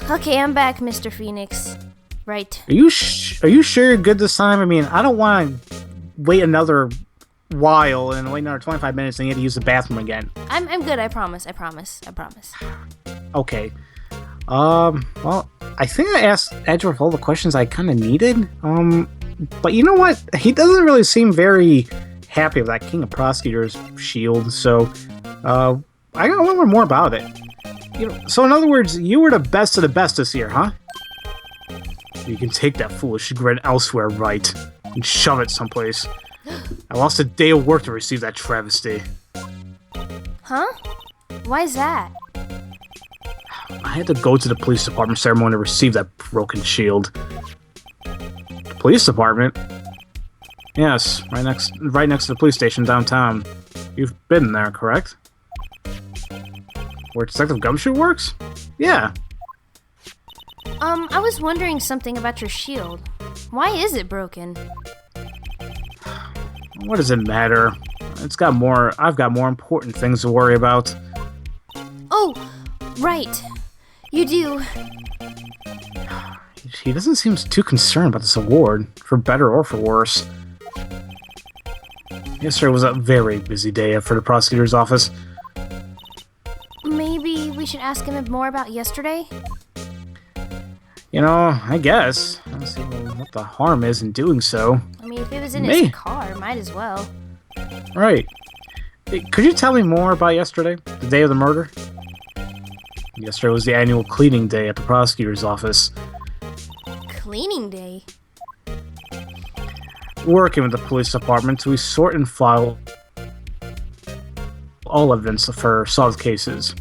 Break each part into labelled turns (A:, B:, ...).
A: Okay, I'm back, Mr. Phoenix. Right.
B: Are you sure you're good this time? I mean, I don't want to wait another while and wait another 25 minutes and you have to use the bathroom again.
A: I'm good, I promise.
B: Okay. Well, I think I asked Edgeworth all the questions I kind of needed. But you know what? He doesn't really seem very happy with that King of Prosecutors shield, so, I gotta learn more about it. So in other words, you were the best of the best this year, huh? You can take that foolish grin elsewhere, Wright, and shove it someplace. I lost a day of work to receive that travesty.
A: Huh? Why's that?
B: I had to go to the police department ceremony to receive that broken shield. The police department? Yes, right next to the police station downtown. You've been there, correct? Where Detective Gumshoe works? Yeah.
A: I was wondering something about your shield. Why is it broken?
B: What does it matter? I've got more important things to worry about.
A: Oh, right. You do.
B: He doesn't seem too concerned about this award, for better or for worse. Yesterday was a very busy day for the prosecutor's office.
A: Maybe we should ask him more about yesterday?
B: I guess. I don't see what the harm is in doing so.
A: I mean, if it was in his car, might as well.
B: Right. Hey, could you tell me more about yesterday? The day of the murder? Yesterday was the annual cleaning day at the prosecutor's office.
A: Cleaning day?
B: Working with the police department, we sort and file all evidence for solved cases.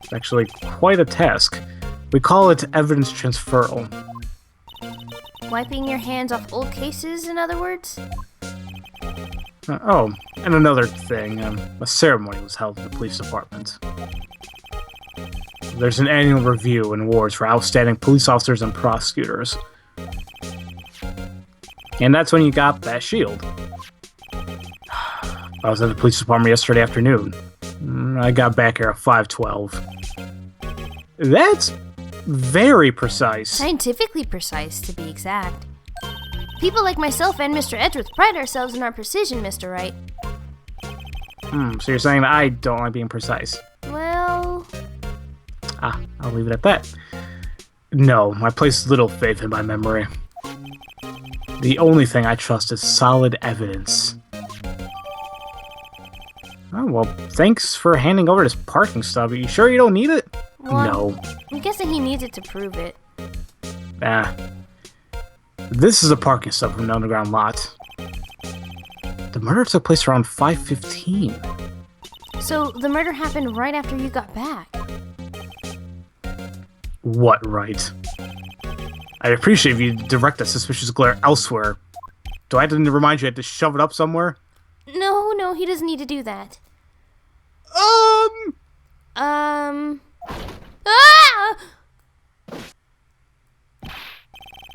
B: It's actually quite a task. We call it evidence transferal.
A: Wiping your hands off old cases, in other words?
B: And another thing, a ceremony was held in the police department. There's an annual review and awards for outstanding police officers and prosecutors. And that's when you got that shield. I was at the police department yesterday afternoon. I got back here at 5:12. That's very precise.
A: Scientifically precise, to be exact. People like myself and Mr. Edgeworth pride ourselves in our precision, Mr. Wright.
B: So you're saying that I don't like being precise?
A: Well...
B: I'll leave it at that. No, I place little faith in my memory. The only thing I trust is solid evidence. Oh, well, thanks for handing over this parking stub. Are you sure you don't need it?
A: Well,
B: No.
A: I'm guessing he needs it to prove it.
B: This is a parking stub from the underground lot. The murder took place around 5:15.
A: So, the murder happened right after you got back.
B: What right? I'd appreciate if you direct that suspicious glare elsewhere. Do I have to remind you I have to shove it up somewhere?
A: No, he doesn't need to do that. Ah!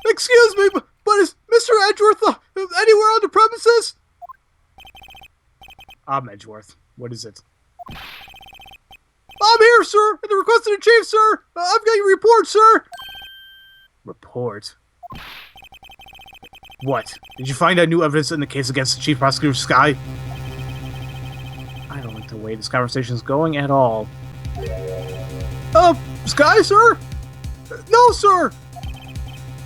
B: Excuse me, but is Mr. Edgeworth anywhere on the premises? I'm Edgeworth. What is it? I'm here, sir! At the request of the chief, sir! I've got your report, sir! Report? What? Did you find out new evidence in the case against the chief prosecutor, Sky? I don't like the way this conversation is going at all. Sky, sir? No, sir!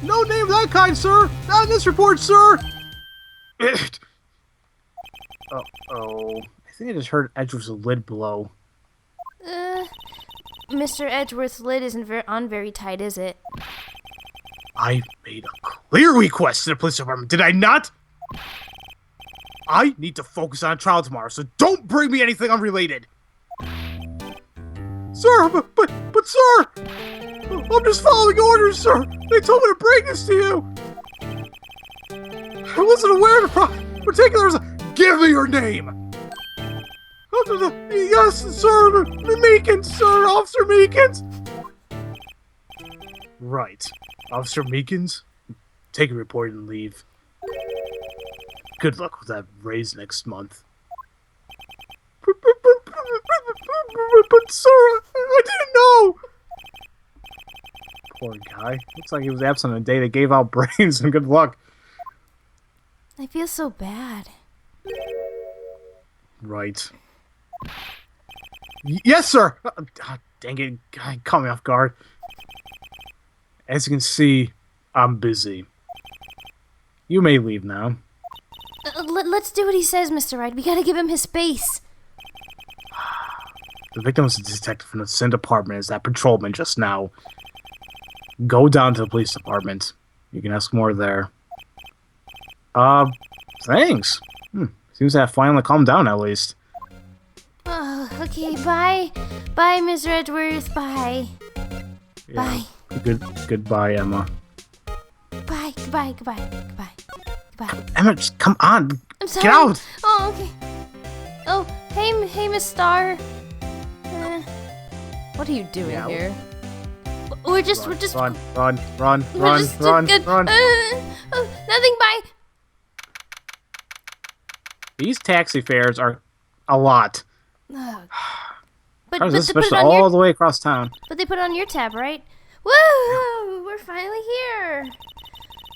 B: No name of that kind, sir! Not in this report, sir! Uh-oh. I think I just heard Edgeworth's lid blow.
A: Mr. Edgeworth's lid isn't on very tight, is it?
B: I made a clear request to the police department, did I not? I need to focus on trial tomorrow, so don't bring me anything unrelated. Sir, but sir! I'm just following orders, sir! They told me to bring this to you! I wasn't aware of the particulars. Give me your name! Yes, sir! Meekins, sir! Officer Meekins! Right. Officer Meekins? Take a report and leave. Good luck with that raise next month. But sir, I didn't know! Poor guy. Looks like he was absent on a day they gave out brains and good luck.
A: I feel so bad.
B: Right. Yes, sir! Dang it, guy caught me off guard. As you can see, I'm busy. You may leave now.
A: Let's do what he says, Mr. Wright. We gotta give him his space.
B: The victim was a detective from the same department as that patrolman just now. Go down to the police department. You can ask more there. Thanks. Seems to have finally calmed down at least.
A: Oh, okay, bye. Bye, Mr. Edgeworth. Bye.
B: Yeah.
A: Bye.
B: Goodbye, Emma.
A: Bye. Goodbye. Goodbye.
B: Emma, just come on.
A: I'm sorry.
B: Get out!
A: Oh, okay. Oh, hey, Miss Star.
C: What are you doing here?
A: We're just
B: Run,
A: just
B: run.
A: good. Nothing. Bye.
B: These taxi fares are a lot.
A: But
B: Cars,
A: they
B: especially
A: put it on
B: all
A: your,
B: the way across town.
A: but they put it on your tab, right? Woo! We're finally here.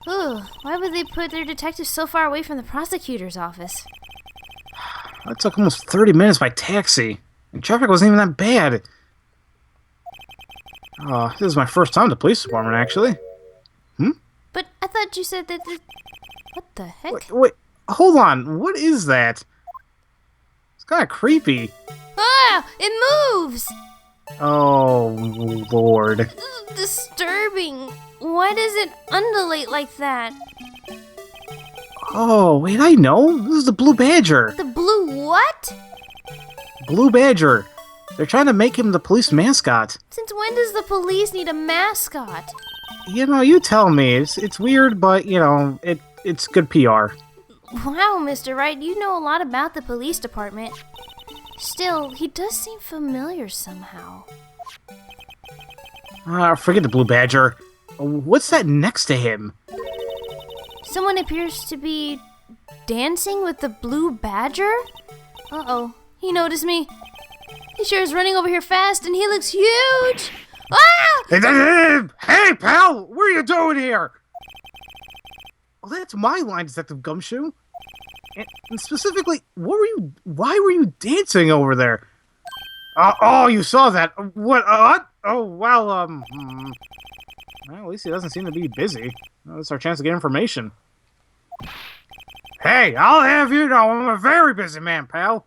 A: Ooh, why would they put their detectives so far away from the prosecutor's office?
B: That took almost 30 minutes by taxi. And traffic wasn't even that bad. This is my first time at the police department, actually.
A: But I thought you said that. What the heck?
B: Wait, hold on. What is that? It's kind of creepy.
A: Ah! It moves.
B: Oh, Lord.
A: Disturbing. Why does it undulate like that?
B: Oh, wait, I know. This is the Blue Badger.
A: The blue what?
B: Blue Badger. They're trying to make him the police mascot.
A: Since when does the police need a mascot?
B: You know, you tell me. It's weird, but, you know, it's good PR.
A: Wow, Mr. Wright, you know a lot about the police department. Still, he does seem familiar somehow.
B: Forget the Blue Badger. What's that next to him?
A: Someone appears to be dancing with the blue badger? Uh-oh, he noticed me. He sure is running over here fast, and he looks huge! Ah!
B: Hey, pal! What are you doing here? Oh, that's my line, Detective Gumshoe. And specifically, why were you dancing over there? Oh, you saw that. What? Oh, well, well, at least he doesn't seem to be busy. Well, that's our chance to get information. Hey, I'll have you know I'm a very busy man, pal.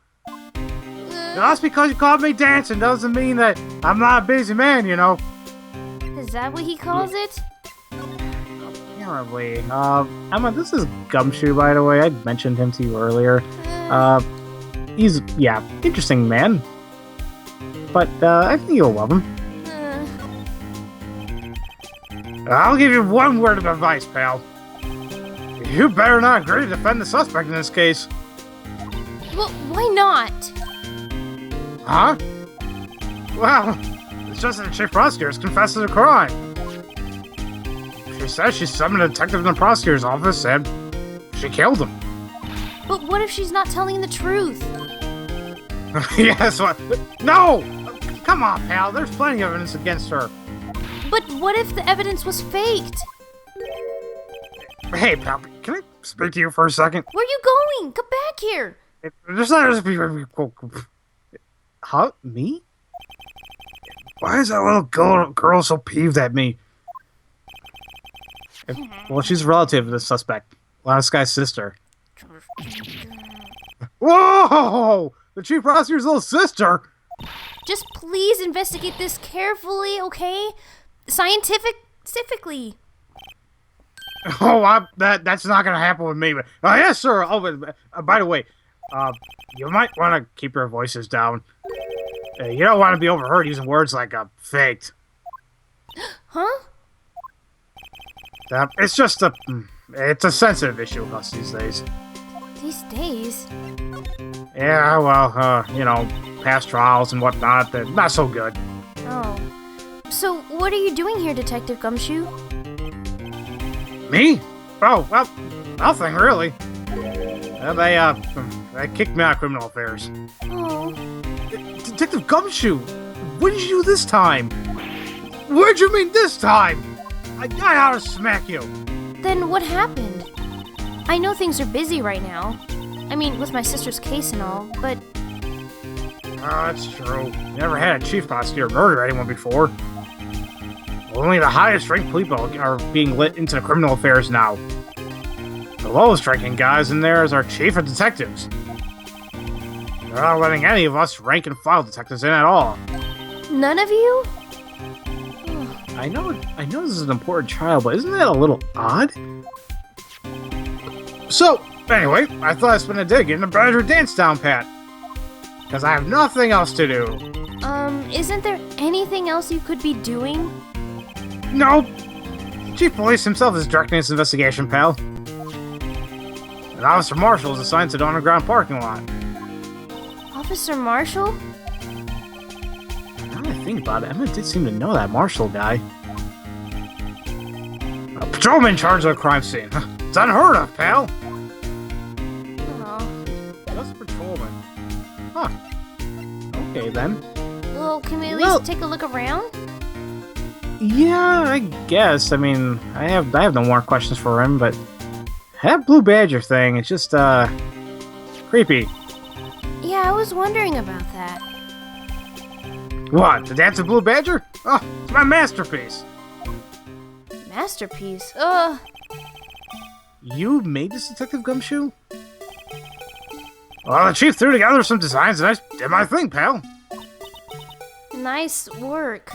B: Just because you caught me dancing doesn't mean that I'm not a busy man, you know.
A: Is that what he calls it?
B: Apparently. Emma, this is Gumshoe, by the way. I mentioned him to you earlier. He's, interesting man. But, I think you'll love him. I'll give you one word of advice, pal. You better not agree to defend the suspect in this case.
A: Well, why not?
B: Huh? Well, it's just that the chief prosecutor has confessed to the crime. She says she summoned a detective in the prosecutor's office and she killed him.
A: But what if she's not telling the truth?
B: Yes, what? No! Come on, pal. There's plenty of evidence against her.
A: But what if the evidence was faked?
B: Hey, pal, can I speak to you for a second?
A: Where are you going? Come back here.
B: Huh? Me? Why is that little girl so peeved at me? Well, she's a relative of the suspect. Last guy's sister. Whoa! The chief prosecutor's little sister!
A: Just please investigate this carefully, okay? Scientifically.
B: Oh, that's not gonna happen with me. But yes, sir. Oh, but, by the way, you might want to keep your voices down. You don't want to be overheard using words like faked.
A: Huh?
B: It's just it's a sensitive issue with us these days.
A: These days?
B: Yeah, well, you know, past trials and whatnot, they're not so good.
A: Oh. So, what are you doing here, Detective Gumshoe?
B: Me? Oh, well, nothing really. They kicked me out of criminal affairs.
A: Oh.
B: Detective Gumshoe, what did you do this time? What'd you mean this time? I got to smack you.
A: Then what happened? I know things are busy right now. I mean, with my sister's case and all, but...
B: That's true. Never had a chief prosecutor murder anyone before. Only the highest-ranked people are being let into the criminal affairs now. The lowest-ranking guys in there is our chief of detectives. They're not letting any of us rank-and-file detectives in at all.
A: None of you?
B: I know this is an important trial, but isn't that a little odd? So, anyway, I thought I'd spend a day getting the Badger dance down pat. Because I have nothing else to do.
A: Isn't there anything else you could be doing?
B: No. Chief Police himself is directing this investigation, pal. And Officer Marshall is assigned to the underground parking lot.
A: Officer Marshall?
B: Now that I think about it, Emma did seem to know that Marshall guy. A patrolman in charge of the crime scene. It's unheard of, pal.
A: Oh.
B: Just a patrolman. Huh. Okay, then.
A: Well, can we at least take a look around?
B: Yeah, I guess. I mean, I have no more questions for him, but that blue badger thing, it's just, creepy.
A: Yeah, I was wondering about that.
B: What, the dance of blue badger? Oh, it's my masterpiece.
A: Masterpiece?
B: You made this, Detective Gumshoe? Well, the chief threw together some designs and I did my thing, pal.
A: Nice work.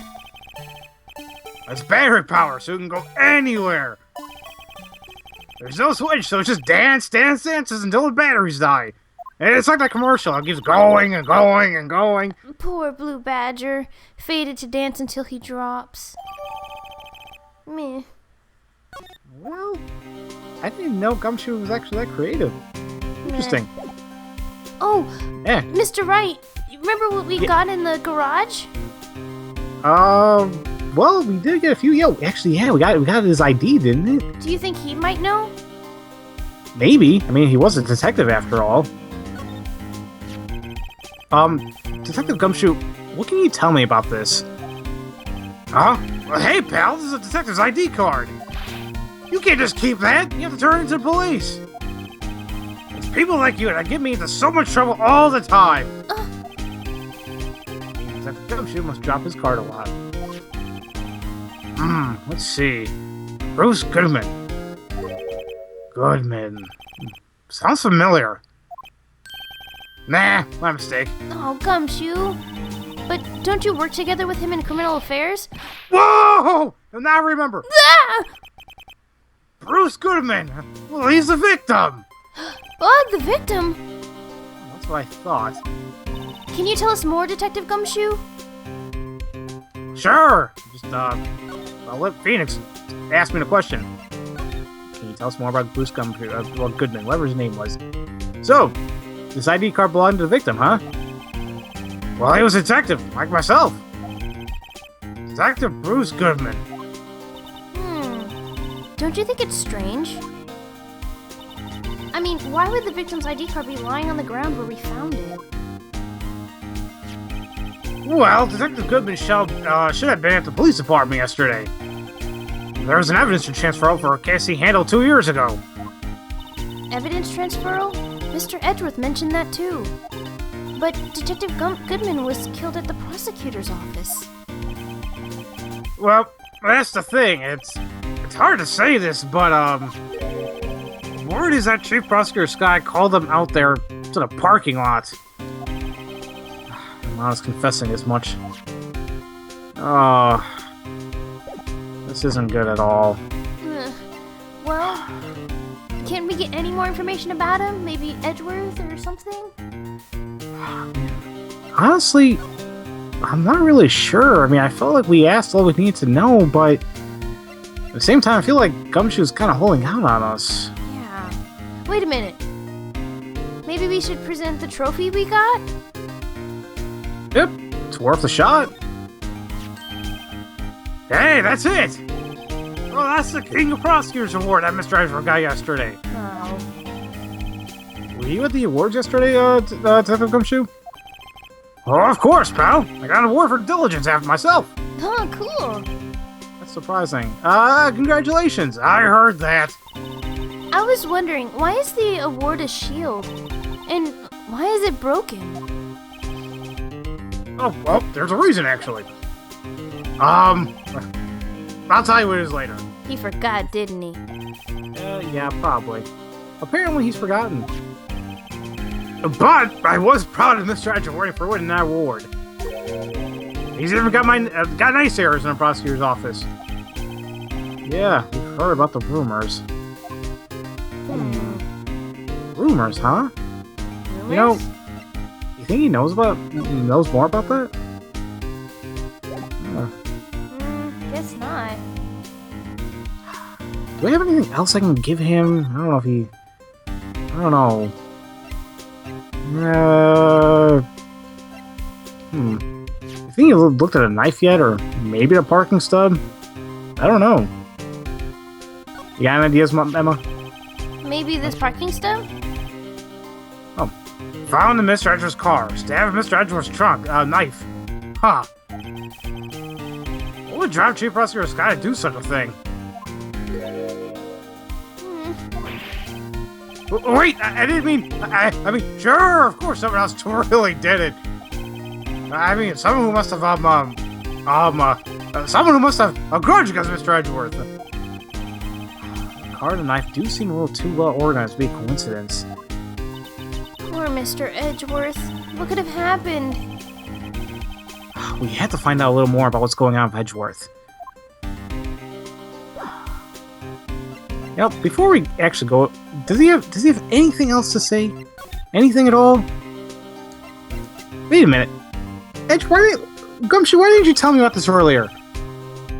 B: It's battery power, so it can go anywhere. There's no switch, so it's just dances until the batteries die. And it's like that commercial. It keeps going and going and going.
A: Poor Blue Badger. Fated to dance until he drops. Meh.
B: Well, I didn't know Gumshoe was actually that creative. Interesting.
A: Oh,
B: yeah.
A: Mr. Wright, you remember what we got in the garage?
B: Well, we did get a few. We got his ID, didn't it?
A: Do you think he might know?
B: Maybe. I mean, he was a detective after all. Detective Gumshoe, what can you tell me about this? Huh? Well, hey, pal, this is a detective's ID card. You can't just keep that. You have to turn it into the police. It's people like you that get me into so much trouble all the time. Detective Gumshoe must drop his card a lot. Let's see. Bruce Goodman. Sounds familiar. Nah, my mistake.
A: Oh, Gumshoe. But don't you work together with him in criminal affairs?
B: Whoa! Now I remember.
A: Ah!
B: Bruce Goodman. Well, he's the victim.
A: Oh, the victim?
B: That's what I thought.
A: Can you tell us more, Detective Gumshoe?
B: Sure. Just, I'll let Phoenix ask me the question. Can you tell us more about Bruce Goodman, whatever his name was? So, this ID card belonged to the victim, huh? Well, he was a detective, like myself. Detective Bruce Goodman.
A: Don't you think it's strange? I mean, why would the victim's ID card be lying on the ground where we found it?
B: Well, Detective Goodman should have been at the police department yesterday. There was an evidence transfer for a case he handled 2 years ago.
A: Evidence transferal? Mr. Edgeworth mentioned that too. But Detective Goodman was killed at the prosecutor's office.
B: Well, that's the thing. It's hard to say this, but word is that Chief Prosecutor Sky called them out there to the parking lot. I'm honest confessing as much. Oh, this isn't good at all.
A: Well, can't we get any more information about him? Maybe Edgeworth or something?
B: Honestly, I'm not really sure. I mean, I felt like we asked all we needed to know, but at the same time, I feel like Gumshoe's kind of holding out on us.
A: Yeah. Wait a minute. Maybe we should present the trophy we got?
B: Yep, it's worth a shot. Hey, that's it! Oh, that's the King of Prosecutors Award that Mr. Ezra got yesterday.
A: Oh.
B: Were you at the awards yesterday, Detective Gumshoe? Oh, of course, pal. I got an award for diligence after myself.
A: Oh, cool.
B: That's surprising. Congratulations. I heard that.
A: I was wondering, why is the award a shield? And why is it broken?
B: Oh, well, there's a reason, actually. I'll tell you what it is later.
A: He forgot, didn't he?
B: Yeah, probably. Apparently he's forgotten. But I was proud of Mr. Edgeworth for winning that award. He's even got got nice errors in the prosecutor's office. Yeah, we've heard about the rumors. Rumors, huh?
A: Rumors?
B: You know, you think he knows more about that?
A: Guess not.
B: Do we have anything else I can give him? I don't know if he... I don't know. You think he looked at a knife yet? Or maybe a parking stub? I don't know. You got any ideas, Emma?
A: Maybe this parking stub?
B: Oh. Found in Mr. Edgeworth's car. Stabbed Mr. Edgeworth's trunk. Knife. Huh. What would drive Chief Prosecutor Sky to do such a thing? Wait, I didn't mean... I mean, sure, of course someone else really did it. I mean, someone who must have, someone who must have a grudge against Mr. Edgeworth. The car and the knife do seem a little too well organized to be a coincidence.
A: Poor Mr. Edgeworth. What could have happened?
B: We have to find out a little more about what's going on with Edgeworth. You know, before we actually go, does he have anything else to say? Anything at all? Wait a minute. Edge, Gumshoe, why didn't you tell me about this earlier?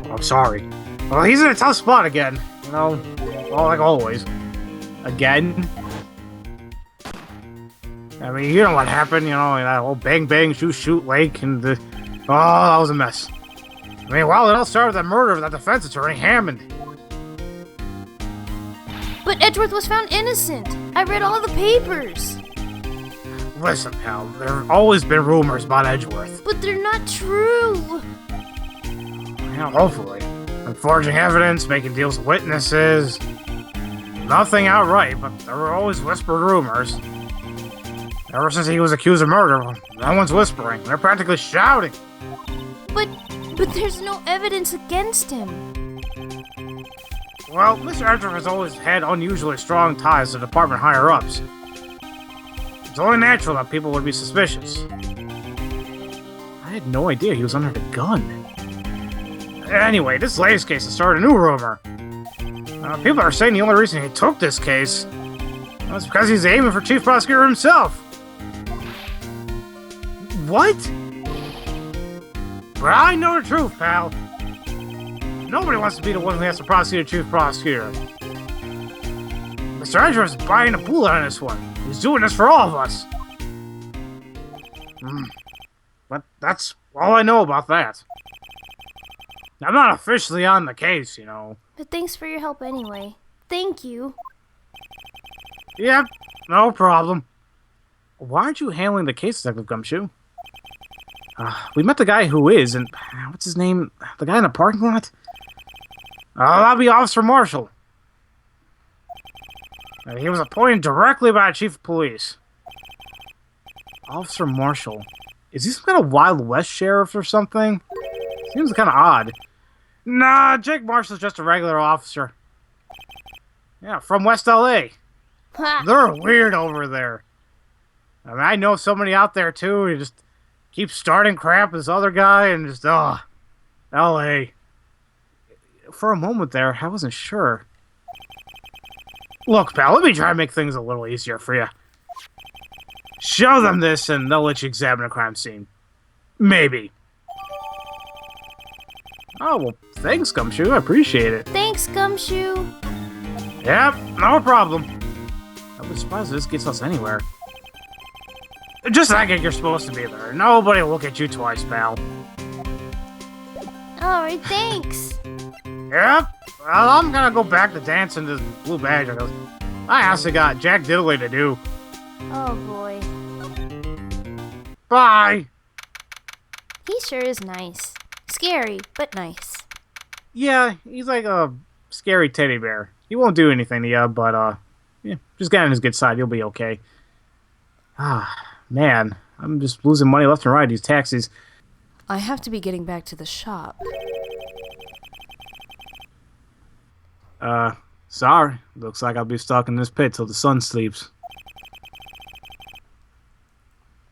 B: Oh, I'm sorry. Well, he's in a tough spot again. You know, well, like always. Again. I mean, you know what happened, you know, that whole bang bang shoot shoot lake and the... Oh, that was a mess. I mean, well, it all started with that murder of that defense attorney, Hammond.
A: But Edgeworth was found innocent. I read all the papers.
B: Listen, pal, there have always been rumors about Edgeworth.
A: But they're not true.
B: Yeah, hopefully. And forging evidence, making deals with witnesses. Nothing outright, but there were always whispered rumors. Ever since he was accused of murder, no one's whispering. They're practically shouting.
A: But there's no evidence against him.
B: Well, Mr. Edgeworth has always had unusually strong ties to department higher-ups. It's only natural that people would be suspicious. I had no idea he was under the gun. Anyway, this latest case has started a new rumor. People are saying the only reason he took this case was because he's aiming for Chief Prosecutor himself. What? But I know the truth, pal. Nobody wants to be the one who has to prosecute Chief Prosecutor. Mr. Edgeworth's buying a bullet on this one. He's doing this for all of us. But that's all I know about that. I'm not officially on the case, you know.
A: But thanks for your help anyway. Thank you.
B: Yep, no problem. Why aren't you handling the case, Detective Gumshoe? We met the guy who is, and what's his name? The guy in the parking lot? That'll be Officer Marshall. He was appointed directly by the Chief of Police. Officer Marshall. Is he some kind of Wild West sheriff or something? Seems kind of odd. Nah, Jake Marshall's just a regular officer. Yeah, from West LA. They're weird over there. I mean, I know somebody out there too. He just keeps starting crap with this other guy and just, LA. For a moment there, I wasn't sure. Look, pal, let me try to make things a little easier for you. Show them this and they'll let you examine a crime scene. Maybe. Oh, well, thanks, Gumshoe. I appreciate it.
A: Thanks, Gumshoe.
B: Yep, no problem. I was surprised this gets us anywhere. Just like you're supposed to be there. Nobody will look at you twice, pal.
A: Alright, thanks.
B: Yep. Well, I'm gonna go back to dancing this blue badge. I honestly got Jack Diddley to do.
A: Oh, boy.
B: Bye.
A: He sure is nice. Scary, but nice.
B: Yeah, he's like a scary teddy bear. He won't do anything to you, but, yeah, just get on his good side. You'll be okay. Ah, man. I'm just losing money left and right, these taxis.
A: I have to be getting back to the shop.
B: Sorry. Looks like I'll be stuck in this pit till the sun sleeps.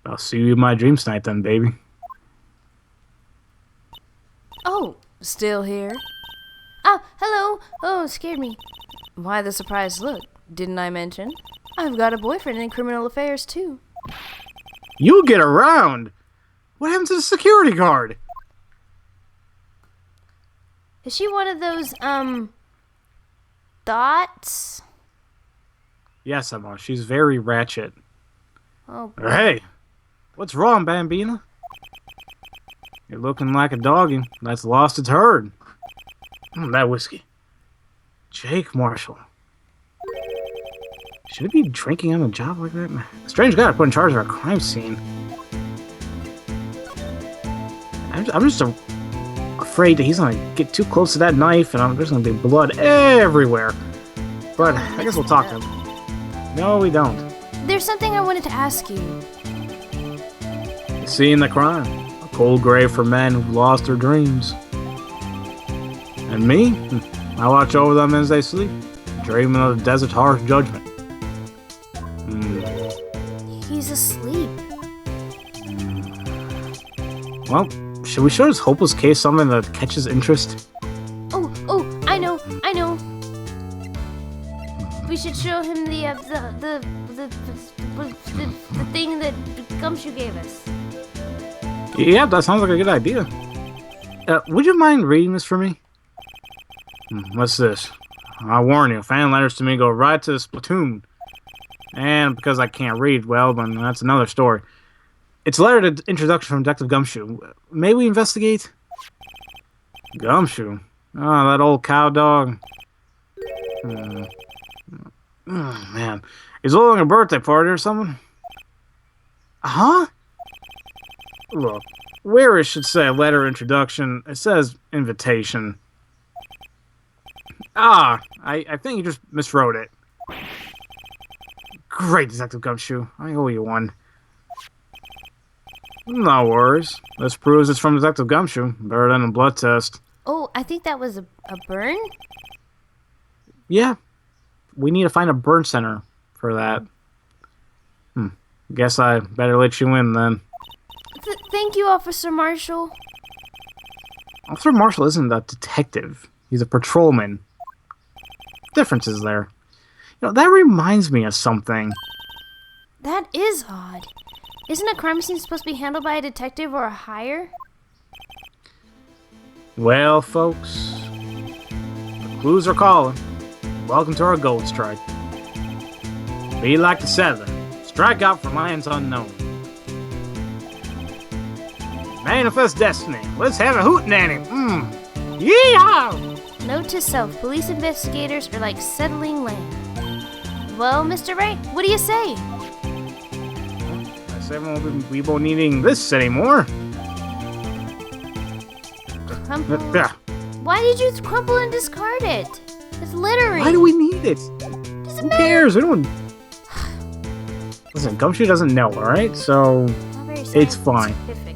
B: I'll see you in my dreams tonight then, baby.
A: Oh, still here? Oh, hello. Oh, it scared me. Why the surprised look? Didn't I mention? I've got a boyfriend in criminal affairs, too.
B: You get around! What happened to the security guard?
A: Is she one of those, thoughts?
B: Yes, Emma. She's very ratchet.
A: Oh,
B: Hey! What's wrong, Bambina? You're looking like a doggy that's lost its herd. That whiskey. Jake Marshall. Should he be drinking on the job like that? A strange guy to put in charge of a crime scene. I'm just afraid that he's gonna get too close to that knife and there's gonna be blood everywhere. But I guess we'll talk to him. No, we don't.
A: There's something I wanted to ask you.
B: Seeing the crime. A cold grave for men who've lost their dreams. And me? I watch over them as they sleep, dreaming of the desert's harsh judgment.
A: He's asleep.
B: Well, should we show this hopeless case something that catches interest?
A: Oh, I know. We should show him the thing that Gumshoe gave us.
B: Yeah, that sounds like a good idea. Would you mind reading this for me? What's this? I warn you, fan letters to me go right to the platoon. And because I can't read well, then that's another story. It's a letter to introduction from Detective Gumshoe. May we investigate? Gumshoe? Oh, that old cow dog. Oh, man. He's holding a birthday party or something? Huh? Look, where it should say letter introduction, it says invitation. I think you just miswrote it. Great, Detective Gumshoe. I owe you one. No worries. This proves it's from Detective Gumshoe. Better than a blood test.
A: Oh, I think that was a burn?
B: Yeah. We need to find a burn center for that. Guess I better let you in then.
A: Thank you, Officer Marshall.
B: Officer Marshall isn't a detective. He's a patrolman. Differences there. You know, that reminds me of something.
A: That is odd. Isn't a crime scene supposed to be handled by a detective or a hire?
B: Well, folks, the clues are calling. Welcome to our gold strike. Be like the settler. Strike out for lands unknown. Manifest destiny. Let's have a hootenanny. Yeehaw!
A: Note to self, police investigators are like settling land. Well, Mr. Wright, what do you say?
B: I say we won't need needing this anymore.
A: Crumple.
B: Yeah.
A: Why did you crumple and discard it? It's littering.
B: Why do we need it?
A: Doesn't
B: Who
A: matter.
B: cares? We don't. Listen, Gumshoe doesn't know, alright? So
A: Not very
B: it's fine.
A: scientific.